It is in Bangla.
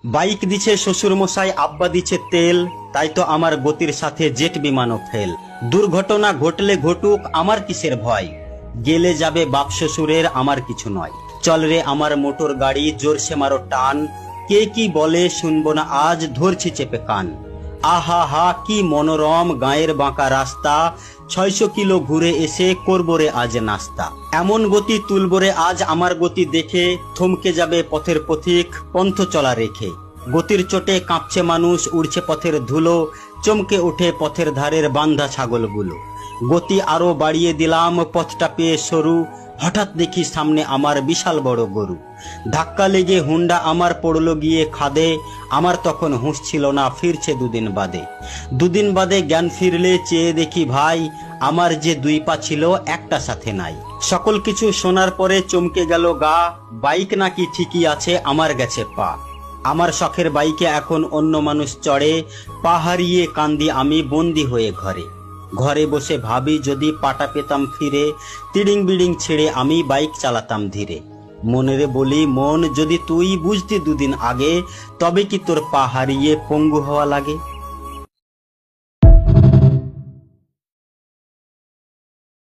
বাইক দিছে শ্বশুর মশাই, আব্বা দিচ্ছে তেল, তাই তো আমার গতির সাথে জেট বিমানও ফেল। দুর্ঘটনা ঘটলে ঘটুক, আমার কিসের ভয়, গেলে যাবে বাপ শ্বশুরের, আমার কিছু নয়। চল রে আমার মোটর গাড়ি, জোরসে মারো টান, কে কি বলে শুনবো না আজ, ধরছি চেপে কান। আহা হা কি মনোরম গায়ের বাঁকা রাস্তা, 600 কিলো ঘুরে এসে করবো রে আজ নাস্তা। এমন গতি তুলবো রে আজ, আমার গতি দেখে থমকে যাবে পথের পথিক পন্থ চলা রেখে। গতির চোটে কাঁপছে মানুষ, উড়ছে পথের ধুলো, চমকে ওঠে পথের ধারের বান্ধা ছাগলগুলো। গতি আরো বাড়িয়ে দিলাম, পথটা পেয়ে সরু, হঠাৎ দেখি সামনে আমার বিশাল বড় গরু। ধাক্কা লেগে হুন্ডা আমার পড়লো গিয়ে খাদে, আমার তখন হুঁশ ছিল না, ফিরছে দুদিন বাদে। দুদিন বাদে জ্ঞান ফিরলে চেয়ে দেখি ভাই, আমার যে 2 পা ছিল একটা সাথে নাই। সকল কিছু শোনার পরে চমকে গেল গা, বাইক নাকি ঠিকই আছে, আমার গেছে পা। আমার শখের বাইকে এখন অন্য মানুষ চড়ে, পা হারিয়ে কান্দি আমি বন্দি হয়ে ঘরে। ঘরে বসে ভাবি যদি পাটা পেতাম ফিরে, তিড়িং বিড়িং ছেড়ে আমি বাইক চালাতাম ধীরে। মনেরে বলি মন, যদি তুই বুঝতি দুদিন আগে, তবে কি তোর পা হারিয়ে পঙ্গু হওয়া লাগে।